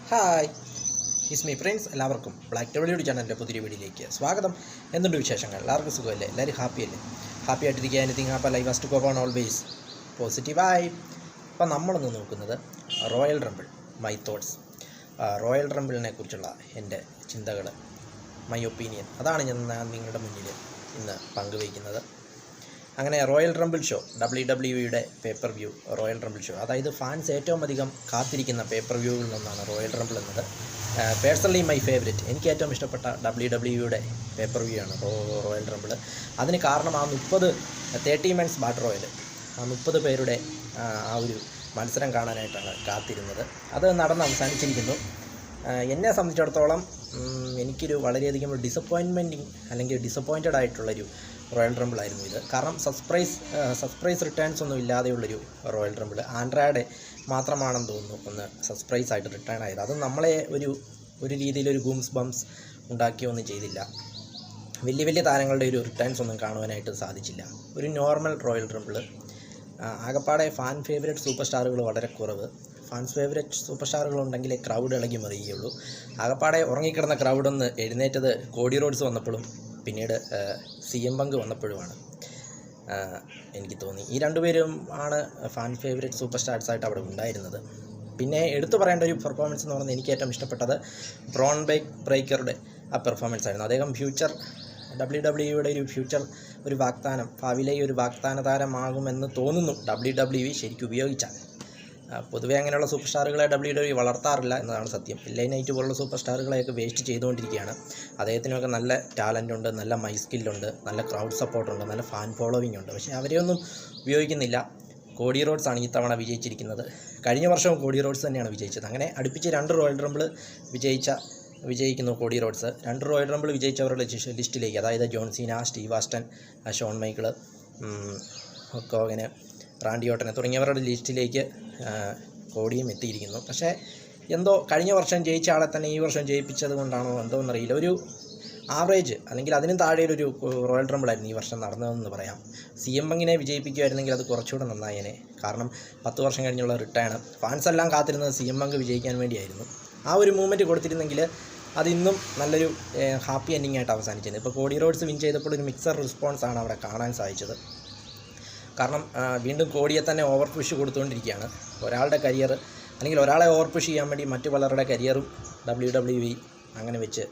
Hi, is me friends. എല്ലാവർക്കും black W ചാനലിൻ്റെ പുതിയ വീഡിയോയിലേക്ക് സ്വാഗതം. എന്തുണ്ട് വിശേഷങ്ങൾ? എല്ലാവർക്കും സുഖമല്ലേ? എല്ലാവരും ഹാപ്പിയല്ലേ? ഹാപ്പി ആയിട്ടിരിക്കുക. Anything happy life first cope on always പോസിറ്റീവായി. ഇപ്പം നമ്മളൊന്ന് നോക്കുന്നത് Royal Rumble, my thoughts. Royal റംബിളിനെ കുറിച്ചുള്ള എൻ്റെ ചിന്തകൾ, മൈ ഒപ്പീനിയൻ, അതാണ് ഞാൻ നിങ്ങളുടെ മുന്നിൽ ഇന്ന് പങ്കുവയ്ക്കുന്നത്. അങ്ങനെ royal rumble show, WWE paper view royal rumble show, അതായത് ഫാൻസ് ഏറ്റവും അധികം കാത്തിരിക്കുന്ന പേപ്പർ വ്യൂവിൽ നിന്നാണ് റോയൽ റംബിൾ എന്നത്. പേഴ്സണലി മൈ ഫേവറേറ്റ്, എനിക്ക് ഏറ്റവും ഇഷ്ടപ്പെട്ട WWE പേപ്പർ വ്യൂ ആണ് റോയൽ റംബിൾ. അതിന് കാരണം ആ 30 മെൻസ് ബാറ്റ് റോയൽ, ആ 30 പേരുടെ ആ ഒരു മത്സരം കാണാനായിട്ടാണ് കാത്തിരുന്നത്. അത് നടന്ന് അവസാനിച്ചിരിക്കുന്നു. എന്നെ സംബന്ധിച്ചിടത്തോളം എനിക്കൊരു വളരെയധികം ഡിസപ്പോയിൻമെൻറ്റിങ് അല്ലെങ്കിൽ ഡിസപ്പോയിൻറ്റഡ് ആയിട്ടുള്ളൊരു റോയൽ റംബിൾ ആയിരുന്നു ഇത്. കാരണം സർപ്രൈസ് റിട്ടേൺസ് ഒന്നും ഇല്ലാതെയുള്ളൊരു റോയൽ റംബിൾ. ആൻഡ്രയുടെ മാത്രമാണെന്ന് തോന്നുന്നു ഒന്ന് സർപ്രൈസ് ആയിട്ട് റിട്ടേൺ ആയത്. അത് നമ്മളെ ഒരു രീതിയിലൊരു ഗൂംസ് ബംസ് ഉണ്ടാക്കിയൊന്നും ചെയ്തില്ല. വലിയ താരങ്ങളുടെ ഒരു റിട്ടേൺസ് ഒന്നും കാണുവാനായിട്ട് സാധിച്ചില്ല. ഒരു നോർമൽ റോയൽ റംബിൾ. ആകപ്പാടെ ഫാൻ ഫേവറേറ്റ് സൂപ്പർ സ്റ്റാറുകൾ വളരെ കുറവ്. ഫാൻസ് ഫേവറേറ്റ് സൂപ്പർ സ്റ്റാറുകൾ ഉണ്ടെങ്കിലേ ക്രൗഡ് ഇളകി മറിയുകയുള്ളൂ. ആകപ്പാടെ ഉറങ്ങിക്കിടന്ന ക്രൗഡൊന്ന് എഴുന്നേറ്റത് കോഡി റോഡ്സ് വന്നപ്പോഴും പിന്നീട് CM പങ്ക് വന്നപ്പോഴുമാണ് എനിക്ക് തോന്നി. ഈ രണ്ടുപേരും ആണ് ഫാൻ ഫേവറേറ്റ് സൂപ്പർ സ്റ്റാർസായിട്ട് അവിടെ ഉണ്ടായിരുന്നത്. പിന്നെ എടുത്തു പറയേണ്ട ഒരു പെർഫോമൻസ് എന്ന് പറയുന്നത് എനിക്ക് ഏറ്റവും ഇഷ്ടപ്പെട്ടത് ബ്രോൺ ബ്രേക്കറുടെ ആ പെർഫോമൻസ് ആയിരുന്നു. അദ്ദേഹം WWE ഒരു വാഗ്ദാനം, ഭാവിയിലെ ഒരു വാഗ്ദാന താരമാകുമെന്ന് തോന്നുന്നു WWE ശരിക്കും ഉപയോഗിച്ചാൽ. പൊതുവേ അങ്ങനെയുള്ള സൂപ്പർ സ്റ്റാറുകളെ WWE വളർത്താറില്ല എന്നതാണ് സത്യം. LA നൈറ്റ് പോലുള്ള സൂപ്പർ സ്റ്റാറുകളെയൊക്കെ വേസ്റ്റ് ചെയ്തുകൊണ്ടിരിക്കുകയാണ്. അദ്ദേഹത്തിനൊക്കെ നല്ല ടാലൻ്റ് ഉണ്ട്, നല്ല മൈ സ്കില്ലുണ്ട്, നല്ല ക്രൗഡ് സപ്പോർട്ടുണ്ട്, നല്ല ഫാൻ ഫോളോവിംഗ് ഉണ്ട്. പക്ഷേ അവരെയൊന്നും ഉപയോഗിക്കുന്നില്ല. കോഡി റോഡ്സ് ആണ് ഈ തവണ വിജയിച്ചിരിക്കുന്നത്. കഴിഞ്ഞ വർഷവും കോഡി റോഡ്സ് തന്നെയാണ് വിജയിച്ചത്. അങ്ങനെ അടുപ്പിച്ച് 2 റോയൽ റംബിൾ വിജയിക്കുന്നു കോഡി റോഡ്സ്. 2 റോയൽ റംബിൾ വിജയിച്ചവരുടെ ലിസ്റ്റിലേക്ക്, അതായത് John Cena, Steve Austin, Shawn Michael, Hogan, Randy Orton തുടങ്ങിയവരുടെ ലിസ്റ്റിലേക്ക് കോഡിയും എത്തിയിരിക്കുന്നു. പക്ഷേ എന്തോ കഴിഞ്ഞ വർഷം ജയിച്ച ആളെ തന്നെ ഈ വർഷം ജയിപ്പിച്ചത് കൊണ്ടാണോ എന്തോന്നറിയില്ല, ഒരു ആവറേജ് അല്ലെങ്കിൽ അതിനും താഴെയൊരു റോയൽ റംബിളായിരുന്നു ഈ വർഷം നടന്നതെന്ന് പറയാം. CM പങ്കിനെ വിജയിപ്പിക്കുമായിരുന്നെങ്കിൽ അത് കുറച്ചുകൂടെ നന്നായേനെ. കാരണം 10 വർഷം കഴിഞ്ഞുള്ള റിട്ടേൺ, ഫാൻസ് എല്ലാം കാത്തിരുന്നത് CM പങ്ക് വിജയിക്കാൻ വേണ്ടിയായിരുന്നു. ആ ഒരു മൂവ്മെൻറ്റ് കൊടുത്തിരുന്നെങ്കിൽ അതിന്നും നല്ലൊരു ഹാപ്പി എൻഡിങ് ആയിട്ട് അവസാനിച്ചത്. ഇപ്പോൾ കോഡി റോഡ്സ് വിൻ ചെയ്തപ്പോൾ ഒരു മിക്സർ റെസ്പോൺസാണ് അവിടെ കാണാൻ സാധിച്ചത്. കാരണം വീണ്ടും കോഡിയെ തന്നെ ഓവർ പുഷ് കൊടുത്തുകൊണ്ടിരിക്കുകയാണ്. ഒരാളുടെ കരിയർ അല്ലെങ്കിൽ ഒരാളെ ഓവർ പുഷ് ചെയ്യാൻ വേണ്ടി മറ്റു പലരുടെ കരിയറും WWE അങ്ങനെ വെച്ച്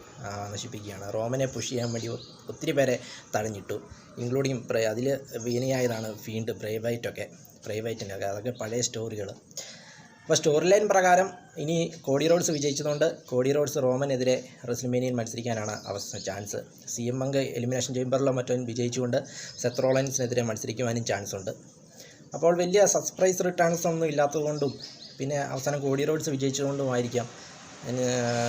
നശിപ്പിക്കുകയാണ്. റോമനെ പുഷ് ചെയ്യാൻ വേണ്ടി ഒത്തിരി പേരെ തടഞ്ഞിട്ടു, ഇൻക്ലൂഡിങ് അതിൽ വിനയായതാണ് ഫീൽഡ്, പ്രൈവൈറ്റിൻ്റെ അതൊക്കെ പഴയ സ്റ്റോറികൾ. അപ്പോൾ സ്റ്റോറി ലൈൻ പ്രകാരം ഇനി കോഡി റോഡ്സ് വിജയിച്ചതുകൊണ്ട് കോഡി റോഡ്സ് റോമനെതിരെ റെസ്ൽമേനിയയിൽ മത്സരിക്കാനാണ് ചാൻസ്. CM പങ്ക് എലിമിനേഷൻ ചേംബറിലോ മറ്റോ വിജയിച്ചുകൊണ്ട് സെത്ത് റോളൻസിനെതിരെ മത്സരിക്കുവാനും ചാൻസ് ഉണ്ട്. അപ്പോൾ വലിയ സർപ്രൈസ് റിട്ടേൺസ് ഒന്നും ഇല്ലാത്തതുകൊണ്ടും പിന്നെ അവസാനം കോഡി റോഡ്സ് വിജയിച്ചതുകൊണ്ടുമായിരിക്കാം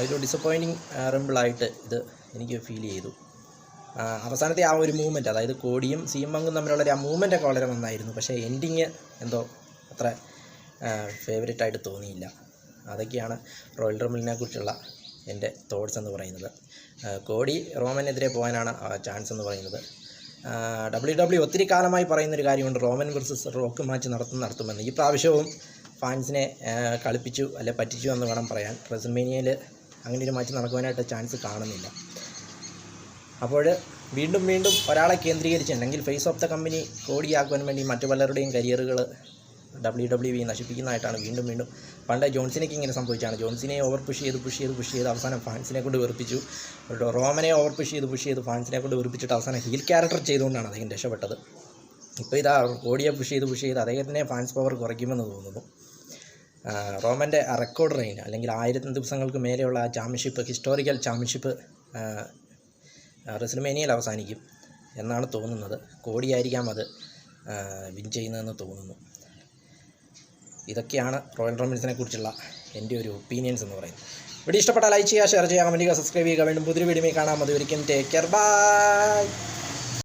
ഒരു ഡിസപ്പോയിൻറ്റിങ് റംബിളായിട്ട് ഇത് എനിക്ക് ഫീൽ ചെയ്തു. അവസാനത്തെ ആ ഒരു മൂവ്മെൻറ്റ്, അതായത് കോഡിയും CM പങ്കും തമ്മിലുള്ള ആ മൂവ്മെൻറ്റൊക്കെ വളരെ നന്നായിരുന്നു. പക്ഷേ എൻഡിങ് എന്തോ അത്ര ഫേവറേറ്റ് ആയിട്ട് തോന്നിയില്ല. അതൊക്കെയാണ് റോയൽ റംബിളിനെ കുറിച്ചുള്ള എൻ്റെ തോട്ട്സ് എന്ന് പറയുന്നത്. കോഡി റോമനെതിരെ പോകാനാണ് ചാൻസ് എന്ന് പറയുന്നത്. WWE ഒത്തിരി കാലമായി പറയുന്നൊരു കാര്യമുണ്ട്, റോമൻ വേഴ്സസ് റോക്ക് മാച്ച് നടത്തുമെന്ന്. ഈ പ്രാവശ്യവും ഫാൻസിനെ കളിപ്പിച്ചു അല്ലെ പറ്റിച്ചു എന്ന് വേണം പറയാൻ. റെസ്ൽമേനിയയിൽ അങ്ങനെ ഒരു മാച്ച് നടക്കുവാനായിട്ട് ചാൻസ് കാണുന്നില്ല. അപ്പോൾ വീണ്ടും ഒരാളെ കേന്ദ്രീകരിച്ച് അല്ലെങ്കിൽ ഫേസ് ഓഫ് ദ കമ്പനി കോഡിയാക്കുവാൻ വേണ്ടി മറ്റു പലരുടെയും കരിയറുകൾ WWE നശിപ്പിക്കുന്നതായിട്ടാണ് വീണ്ടും പണ്ട് ജോൺസിനൊക്കെ ഇങ്ങനെ സംഭവിച്ചാണ്. ജോൺസിനെ ഓവർ പുഷ് ചെയ്ത് അവസാനം ഫാൻസിനെ കൊണ്ട് വെറുപ്പിച്ചു. റോമനെ ഓവർ പുഷ് ചെയ്ത് ഫാൻസിനെ കൊണ്ട് വെറുപ്പിച്ചിട്ട് അവസാനം ഹീൽ ക്യാരക്ടർ ചെയ്തുകൊണ്ടാണ് അദ്ദേഹം രക്ഷപ്പെട്ടത്. ഇപ്പോൾ ഇതാ കോഡിയെ പുഷ് ചെയ്ത് അദ്ദേഹത്തിനെ ഫാൻസ് പവർ കുറയ്ക്കുമെന്ന് തോന്നുന്നു. റോമൻ്റെ റെക്കോർഡ് റെയിൻ അല്ലെങ്കിൽ 1000 ദിവസങ്ങൾക്ക് മേലെയുള്ള ആ ചാമ്പ്യൻഷിപ്പ്, ഹിസ്റ്റോറിക്കൽ ചാമ്പ്യൻഷിപ്പ് റെസ്ൽമേനിയയിൽ അവസാനിക്കും എന്നാണ് തോന്നുന്നത്. കോഡിയായിരിക്കാം അത് വിൻ ചെയ്യുന്നതെന്ന് തോന്നുന്നു. ഇതൊക്കെയാണ് റോയൽ റംബിൾസിനെ കുറിച്ചുള്ള എൻ്റെ ഒരു ഒപ്പീനിയൻസ് എന്ന് പറയുന്നത്. വീഡിയോ ഇഷ്ടപ്പെട്ടാൽ ലൈക്ക് ചെയ്യുക, ഷെയർ ചെയ്യുക, കമൻറ്റ് ചെയ്യുക, സബ്സ്ക്രൈബ് ചെയ്യുക. വീണ്ടും പുതിയ വീഡിയോയിൽ കാണാം. അതുവരെയും ടേക്ക് കെയർ, ബൈ.